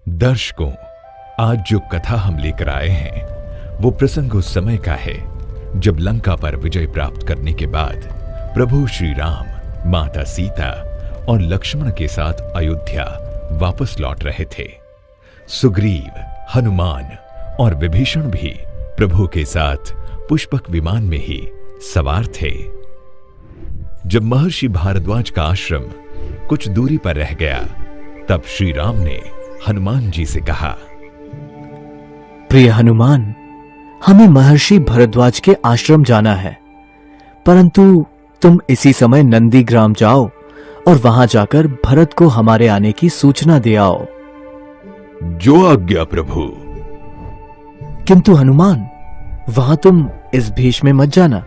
दर्शकों, आज जो कथा हम लेकर आए हैं वो प्रसंग उस समय का है जब लंका पर विजय प्राप्त करने के बाद प्रभु श्री राम, माता सीता और लक्ष्मण के साथ अयोध्या वापस लौट रहे थे। सुग्रीव, हनुमान और विभीषण भी प्रभु के साथ पुष्पक विमान में ही सवार थे। जब महर्षि भारद्वाज का आश्रम कुछ दूरी पर रह गया, तब श्री राम ने हनुमान जी से कहा, प्रिय हनुमान, हमें महर्षि भारद्वाज के आश्रम जाना है, परंतु तुम इसी समय नंदीग्राम जाओ और वहां जाकर भरत को हमारे आने की सूचना दे आओ। जो आज्ञा प्रभु। किंतु हनुमान, वहां तुम इस भेष में मत जाना,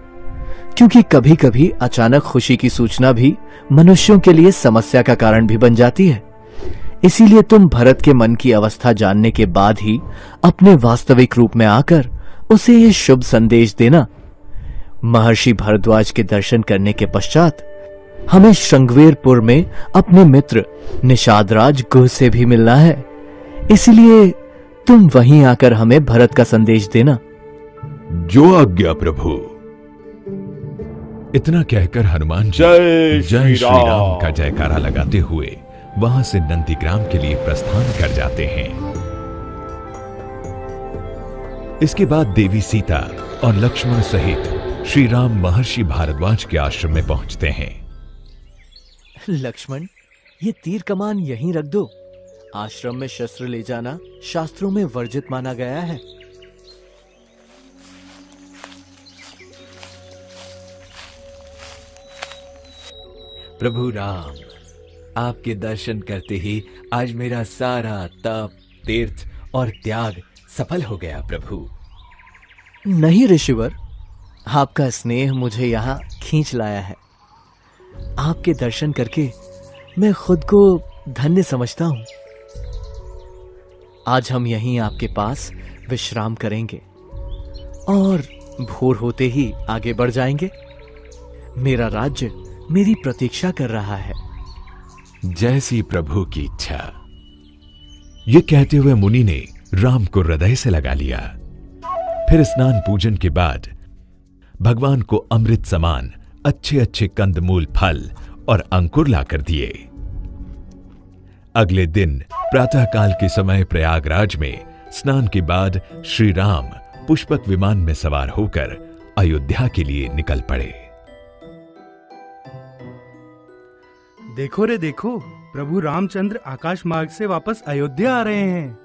क्योंकि कभी कभी अचानक खुशी की सूचना भी मनुष्यों के लिए समस्या का कारण भी बन जाती है। इसीलिए तुम भरत के मन की अवस्था जानने के बाद ही अपने वास्तविक रूप में आकर उसे ये शुभ संदेश देना। महर्षि भारद्वाज के दर्शन करने के पश्चात हमें श्रृंगवेरपुर में अपने मित्र निषादराज गुह से भी मिलना है, इसलिए तुम वहीं आकर हमें भरत का संदेश देना। जो आज्ञा प्रभु। इतना कहकर हनुमान जी जय श्री राम का जयकारा लगाते हुए वहां से नंदीग्राम के लिए प्रस्थान कर जाते हैं। इसके बाद देवी सीता और लक्ष्मण सहित श्री राम महर्षि भारद्वाज के आश्रम में पहुंचते हैं। लक्ष्मण, ये तीर कमान यहीं रख दो। आश्रम में शस्त्र ले जाना शास्त्रों में वर्जित माना गया है। प्रभु राम, आपके दर्शन करते ही आज मेरा सारा तप, तीर्थ और त्याग सफल हो गया प्रभु। नहीं ऋषिवर, आपका स्नेह मुझे यहाँ खींच लाया है। आपके दर्शन करके मैं खुद को धन्य समझता हूँ। आज हम यहीं आपके पास विश्राम करेंगे और भोर होते ही आगे बढ़ जाएंगे। मेरा राज्य मेरी प्रतीक्षा कर रहा है। जैसी प्रभु की इच्छा। ये कहते हुए मुनि ने राम को हृदय से लगा लिया। फिर स्नान पूजन के बाद भगवान को अमृत समान अच्छे अच्छे कंदमूल, फल और अंकुर लाकर दिए। अगले दिन प्रातःकाल के समय प्रयागराज में स्नान के बाद श्री राम पुष्पक विमान में सवार होकर अयोध्या के लिए निकल पड़े। देखो रे देखो, प्रभु रामचंद्र आकाश मार्ग से वापस अयोध्या आ रहे हैं।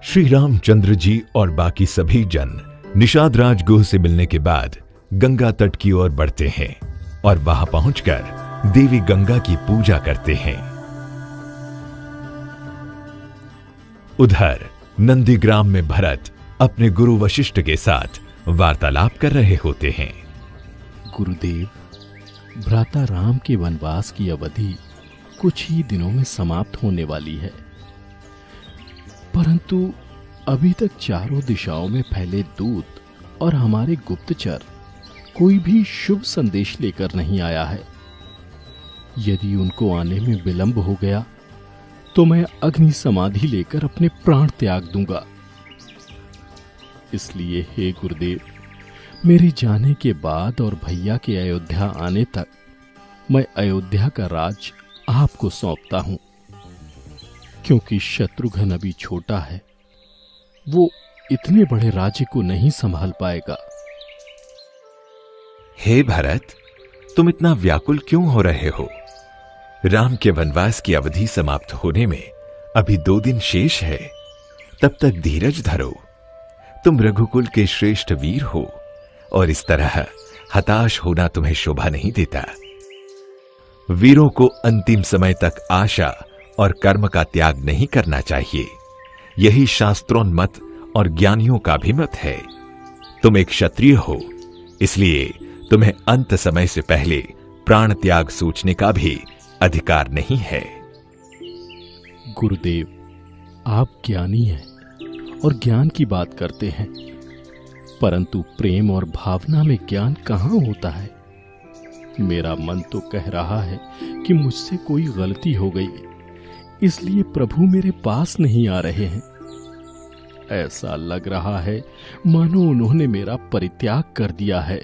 श्री रामचंद्र जी और बाकी सभी जन निषादराज गुह से मिलने के बाद गंगा तट की ओर बढ़ते हैं और वहां पहुंचकर देवी गंगा की पूजा करते हैं। उधर नंदीग्राम में भरत अपने गुरु वशिष्ठ के साथ वार्तालाप कर रहे होते हैं। गुरुदेव, भ्राता राम के वनवास की अवधि कुछ ही दिनों में समाप्त होने वाली है, परंतु अभी तक चारों दिशाओं में फैले दूत और हमारे गुप्तचर कोई भी शुभ संदेश लेकर नहीं आया है। यदि उनको आने में विलंब हो गया तो मैं अग्नि समाधि लेकर अपने प्राण त्याग दूंगा। इसलिए हे गुरुदेव, मेरे जाने के बाद और भैया के अयोध्या आने तक मैं अयोध्या का राज आपको सौंपता हूं, क्योंकि शत्रुघ्न अभी छोटा है, वो इतने बड़े राज्य को नहीं संभाल पाएगा। हे भरत, तुम इतना व्याकुल क्यों हो रहे हो? राम के वनवास की अवधि समाप्त होने में अभी 2 दिन शेष है। तब तक धीरज धरो। तुम रघुकुल के श्रेष्ठ वीर हो और इस तरह हताश होना तुम्हें शोभा नहीं देता। वीरों को अंतिम समय तक आशा और कर्म का त्याग नहीं करना चाहिए। यही शास्त्रोन्मत और ज्ञानियों का भी मत है। तुम एक क्षत्रिय हो, इसलिए तुम्हें अंत समय से पहले प्राण त्याग सोचने का भी अधिकार नहीं है। गुरुदेव, आप ज्ञानी हैं और ज्ञान की बात करते हैं, परंतु प्रेम और भावना में ज्ञान कहाँ होता है? मेरा मन तो कह रहा है कि मुझसे कोई गलती हो गई, इसलिए प्रभु मेरे पास नहीं आ रहे हैं। ऐसा लग रहा है मानो उन्होंने मेरा परित्याग कर दिया है।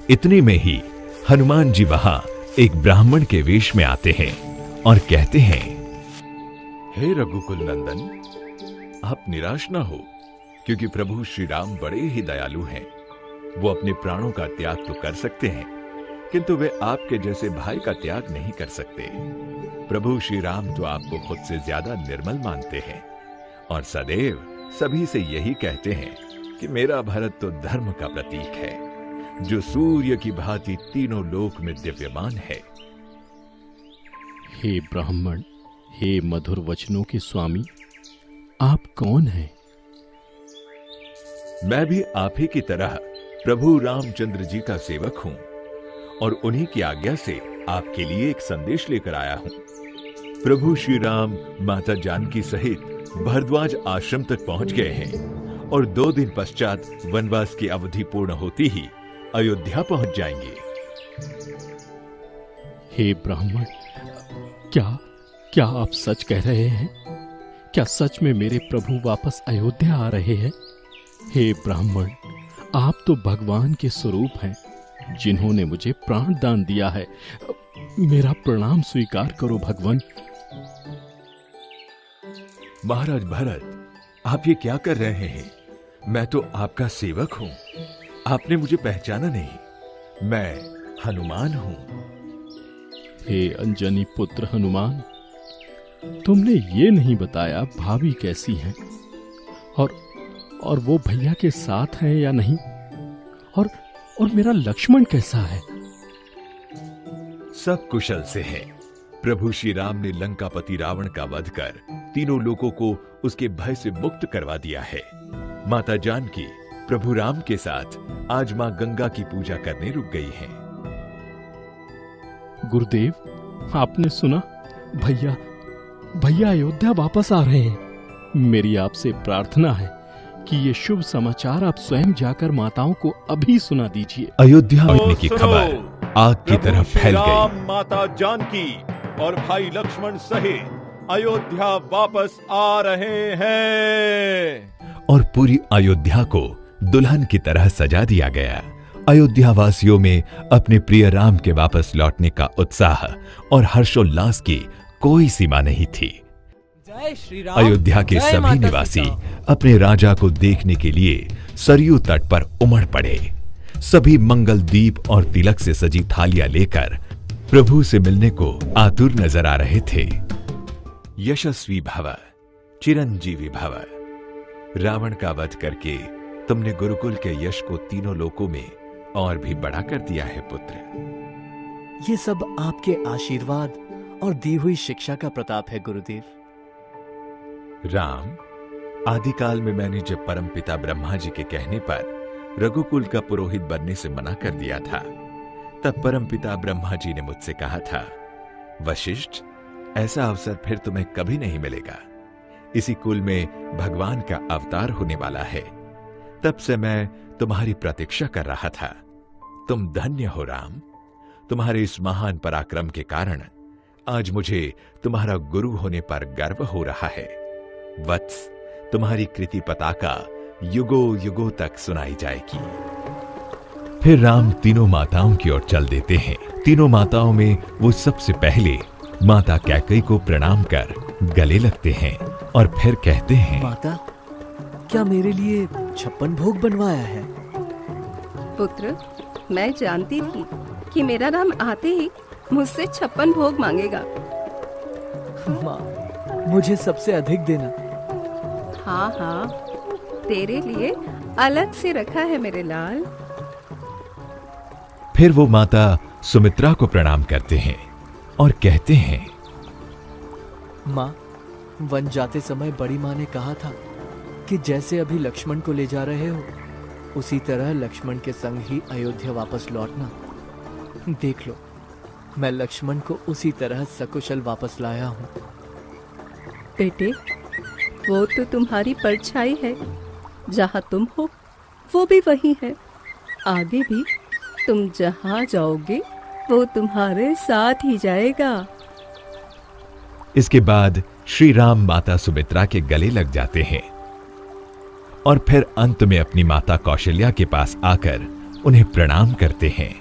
इतने में ही हनुमान जी वहां एक ब्राह्मण के वेश में आते हैं और कहते हैं, हे रघुकुल नंदन, आप निराश ना हो, क्योंकि प्रभु श्री राम बड़े ही दयालु हैं। वो अपने प्राणों का त्याग तो कर सकते हैं, किंतु वे आपके जैसे भाई का त्याग नहीं कर सकते। प्रभु श्री राम तो आपको खुद से ज्यादा निर्मल मानते हैं और सदैव सभी से यही कहते हैं कि मेरा भरत तो धर्म का प्रतीक है, जो सूर्य की भांति तीनों लोक में दिव्यमान है। हे ब्राह्मण, हे मधुर वचनों के स्वामी, आप कौन हैं? मैं भी आप ही की तरह प्रभु रामचंद्र जी का सेवक हूं और उन्हीं की आज्ञा से आपके लिए एक संदेश लेकर आया हूं। प्रभु श्री राम माता जानकी सहित भरद्वाज आश्रम तक पहुंच गए हैं और 2 दिन पश्चात वनवास की अवधि पूर्ण होती ही अयोध्या पहुंच जाएंगे। हे ब्राह्मण, क्या आप सच कह रहे हैं? क्या सच में मेरे प्रभु वापस अयोध्या आ रहे हैं? हे ब्राह्मण, आप तो भगवान के स्वरूप हैं, जिन्होंने मुझे प्राण दान दिया है। मेरा प्रणाम स्वीकार करो भगवान। महाराज भरत, आप ये क्या कर रहे हैं? मैं तो आपका सेवक हूं, आपने मुझे पहचाना नहीं। मैं हनुमान हूं। हे अंजनी पुत्र हनुमान, तुमने ये नहीं बताया भाभी कैसी हैं और वो भैया के साथ हैं या नहीं, और मेरा लक्ष्मण कैसा है? सब कुशल से है। प्रभु श्री राम ने लंकापति रावण का वध कर तीनों लोगों को उसके भय से मुक्त करवा दिया है। माता जानकी प्रभु राम के साथ आज मां गंगा की पूजा करने रुक गई हैं। गुरुदेव, आपने सुना? भैया अयोध्या वापस आ रहे हैं। मेरी आपसे प्रार्थना है कि ये शुभ समाचार आप स्वयं जाकर माताओं को अभी सुना दीजिए। अयोध्या आने की खबर आग की तरह फैल गई। माता जानकी और भाई लक्ष्मण सहित अयोध्या वापस आ रहे हैं और पूरी अयोध्या को दुल्हन की तरह सजा दिया गया। अयोध्या वासियों में अपने प्रिय राम के वापस लौटने का उत्साह और हर्षोल्लास की कोई सीमा नहीं थी। अयोध्या के सभी निवासी अपने राजा को देखने के लिए सरयू तट पर उमड़ पड़े। सभी मंगल दीप और तिलक से सजी थालियां लेकर प्रभु से मिलने को आतुर नजर आ रहे थे। यशस्वी भव, चिरंजीवी भव। रावण का वध करके तुमने गुरुकुल के यश को तीनों लोकों में और भी बड़ा कर दिया है पुत्र। ये सब आपके आशीर्वाद और दी हुई शिक्षा का प्रताप है गुरुदेव। राम, आदिकाल में मैंने जब परमपिता ब्रह्मा जी के कहने पर रघुकुल का पुरोहित बनने से मना कर दिया था, तब परमपिता ब्रह्मा जी ने मुझसे कहा था, वशिष्ठ, ऐसा अवसर फिर तुम्हें कभी नहीं मिलेगा। इसी कुल में भगवान का अवतार होने वाला है। तब से मैं तुम्हारी प्रतीक्षा कर रहा था। तुम धन्य हो राम। तुम्हारे इस महान पराक्रम के कारण आज मुझे तुम्हारा गुरु होने पर गर्व हो रहा है। वत्स, तुम्हारी कृति पताका युगों युगों तक सुनाई जाएगी। फिर राम तीनों माताओं की ओर चल देते हैं। तीनों माताओं में वो सबसे पहले माता कैकेयी को प्रणाम कर गले लगते हैं और फिर कहते हैं, माता, क्या मेरे लिए 56 भोग बनवाया है? पुत्र, मैं जानती थी कि मेरा नाम आते ही मुझसे 56 भोग मांगेगा। माँ, मुझे सबसे अधिक देना। हाँ हाँ, तेरे लिए अलग से रखा है मेरे लाल। फिर वो माता सुमित्रा को प्रणाम करते हैं और कहते हैं, माँ, वन जाते समय बड़ी माँ ने कहा था कि जैसे अभी लक्ष्मण को ले जा रहे हो, उसी तरह लक्ष्मण के संग ही अयोध्या वापस लौटना। देख लो, मैं लक्ष्मण को उसी तरह सकुशल वापस लाया हूँ। बेटे, वो तो तुम्हारी परछाई है। जहाँ तुम हो वो भी वही है। आगे भी तुम जहाँ जाओगे वो तुम्हारे साथ ही जाएगा। इसके बाद श्री राम माता सुमित्रा के गले लग जाते हैं और फिर अंत में अपनी माता कौशल्या के पास आकर उन्हें प्रणाम करते हैं।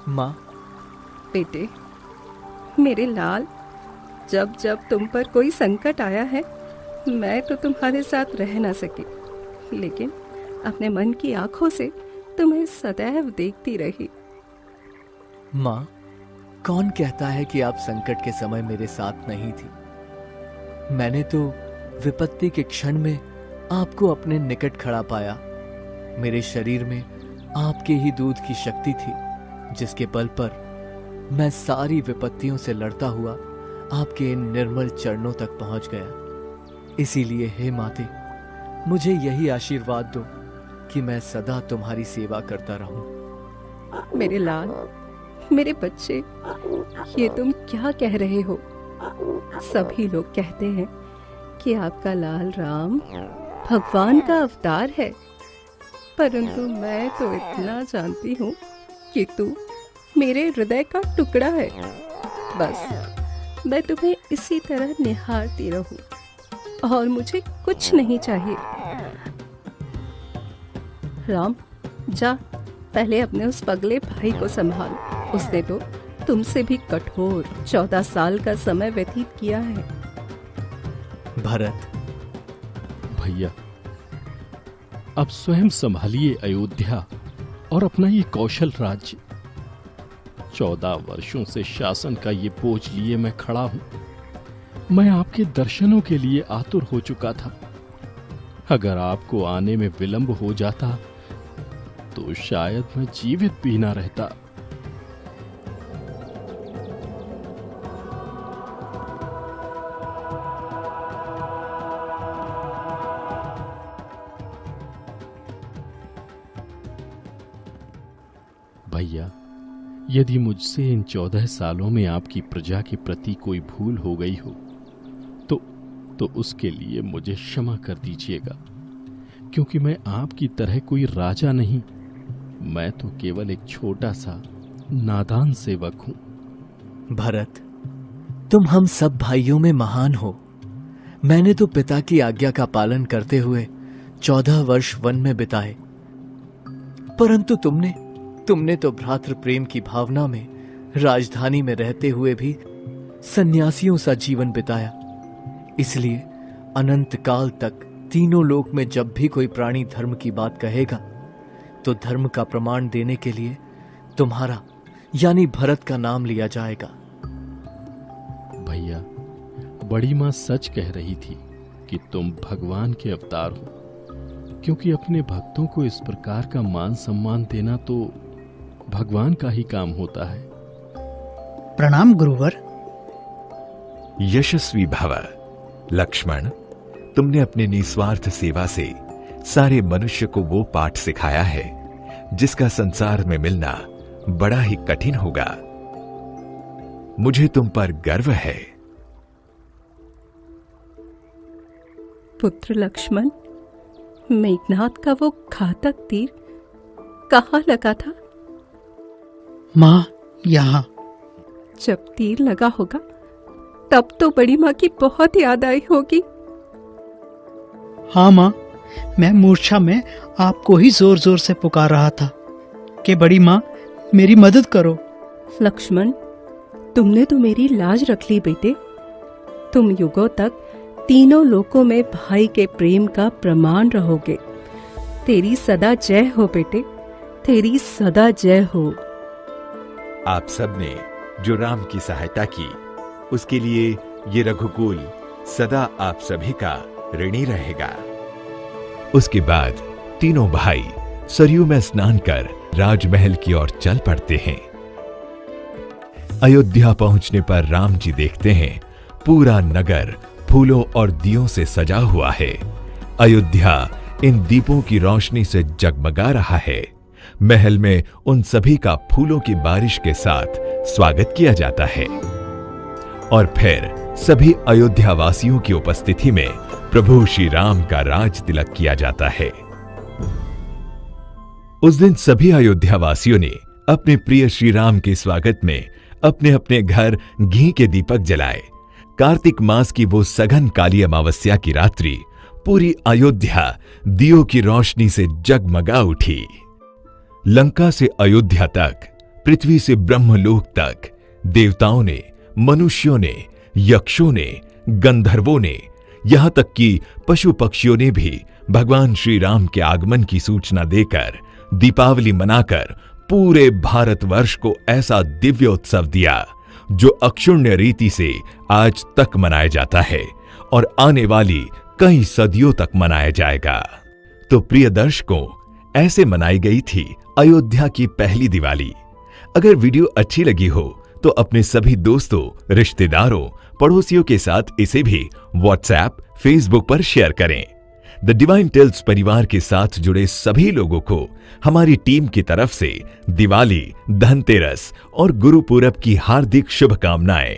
माँ, बेटे, मेरे लाल, जब जब तुम पर कोई संकट आया है मैं तो तुम्हारे साथ रह ना सकी, लेकिन अपने मन की आंखों से तुम्हें सदैव देखती रही। माँ, कौन कहता है कि आप संकट के समय मेरे साथ नहीं थी? मैंने तो विपत्ति के क्षण में आपको अपने निकट खड़ा पाया। मेरे शरीर में आपके ही दूध की शक्ति थी, जिसके बल पर मैं सारी विपत्तियों से लड़ता हुआ आपके इन निर्मल चरणों तक पहुंच गया। इसीलिए हे माते, मुझे यही आशीर्वाद दो कि मैं सदा तुम्हारी सेवा करता रहूं। मेरे लाल, मेरे बच्चे, ये तुम क्या कह रहे हो? सभी लोग कहते हैं कि आपका लाल राम भगवान का अवतार है, परंतु मैं तो इतना जानती हूँ कि तू मेरे हृदय का टुकड़ा है। बस मैं तुम्हें इसी तरह निहारती रहूं और मुझे कुछ नहीं चाहिए। राम, जा पहले अपने उस पगले भाई को संभाल। उसने तो तुमसे भी कठोर 14 साल का समय व्यतीत किया है। भरत, भैया, अब स्वयं संभालिए अयोध्या और अपना ये कौशल राज्य। 14 वर्षों से शासन का ये बोझ लिए मैं खड़ा हूं। मैं आपके दर्शनों के लिए आतुर हो चुका था। अगर आपको आने में विलंब हो जाता तो शायद मैं जीवित भी ना रहता। भैया, यदि मुझसे इन 14 सालों में आपकी प्रजा के प्रति कोई भूल हो गई हो तो उसके लिए मुझे क्षमा कर दीजिएगा, क्योंकि मैं आपकी तरह कोई राजा नहीं। मैं तो केवल एक छोटा सा नादान सेवक हूं। भरत, तुम हम सब भाइयों में महान हो। मैंने तो पिता की आज्ञा का पालन करते हुए 14 वर्ष वन में बिताए, परंतु तुमने तो भ्रातृ प्रेम की भावना में राजधानी में रहते हुए भी सन्यासियों सा जीवन बिताया। इसलिए अनंत काल तक तीनों लोक में जब भी कोई प्राणी धर्म की बात कहेगा तो धर्म का प्रमाण देने के लिए तुम्हारा यानी भरत का नाम लिया जाएगा। भैया, बड़ी मां सच कह रही थी कि तुम भगवान के अवतार हो, क्योंकि अपने भक्तों को इस प्रकार का मान सम्मान देना तो भगवान का ही काम होता है। प्रणाम गुरुवर। यशस्वी भव। लक्ष्मण, तुमने अपने निस्वार्थ सेवा से सारे मनुष्य को वो पाठ सिखाया है जिसका संसार में मिलना बड़ा ही कठिन होगा। मुझे तुम पर गर्व है। पुत्र लक्ष्मण, मेघनाथ का वो घातक तीर कहाँ लगा था? माँ, यहाँ। जब तीर लगा होगा तब तो बड़ी माँ की बहुत याद आई होगी। हाँ माँ, मैं मूर्छा में आपको ही जोर जोर से पुकार रहा था कि बड़ी माँ मेरी मदद करो। लक्ष्मण, तुमने तो मेरी लाज रख ली बेटे। तुम युगों तक तीनों लोकों में भाई के प्रेम का प्रमाण रहोगे। तेरी सदा जय हो बेटे, तेरी सदा जय हो। आप सबने जो राम की सहायता की उसके लिए ये रघुकुल सदा आप सभी का ऋणी रहेगा। उसके बाद तीनों भाई सरयू में स्नान कर राजमहल की ओर चल पड़ते हैं। अयोध्या पहुंचने पर राम जी देखते हैं पूरा नगर फूलों और दियों से सजा हुआ है। अयोध्या इन दीपों की रोशनी से जगमगा रहा है। महल में उन सभी का फूलों की बारिश के साथ स्वागत किया जाता है और फिर सभी अयोध्या वासियों की उपस्थिति में प्रभु श्री राम का राज तिलक किया जाता है। उस दिन सभी अयोध्या वासियों ने अपने प्रिय श्री राम के स्वागत में अपने अपने घर घी के दीपक जलाए। कार्तिक मास की वो सघन काली अमावस्या की रात्रि पूरी अयोध्या दियों की रोशनी से जगमगा उठी। लंका से अयोध्या तक, पृथ्वी से ब्रह्मलोक तक देवताओं ने, मनुष्यों ने, यक्षों ने, गंधर्वों ने, यहां तक कि पशु पक्षियों ने भी भगवान श्री राम के आगमन की सूचना देकर दीपावली मनाकर पूरे भारतवर्ष को ऐसा दिव्य उत्सव दिया जो अक्षुण्य रीति से आज तक मनाया जाता है और आने वाली कई सदियों तक मनाया जाएगा। तो प्रिय दर्शकों, ऐसे मनाई गई थी अयोध्या की पहली दिवाली। अगर वीडियो अच्छी लगी हो तो अपने सभी दोस्तों, रिश्तेदारों, पड़ोसियों के साथ इसे भी व्हाट्सएप, फेसबुक पर शेयर करें। द डिवाइन टेल्स परिवार के साथ जुड़े सभी लोगों को हमारी टीम की तरफ से दिवाली, धनतेरस और गुरु पूरब की हार्दिक शुभकामनाएं।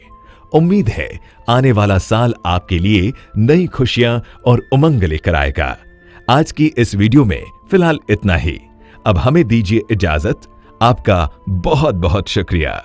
उम्मीद है आने वाला साल आपके लिए नई खुशियां और उमंग लेकर आएगा। आज की इस वीडियो में फिलहाल इतना ही। अब हमें दीजिए इजाजत। आपका बहुत बहुत शुक्रिया।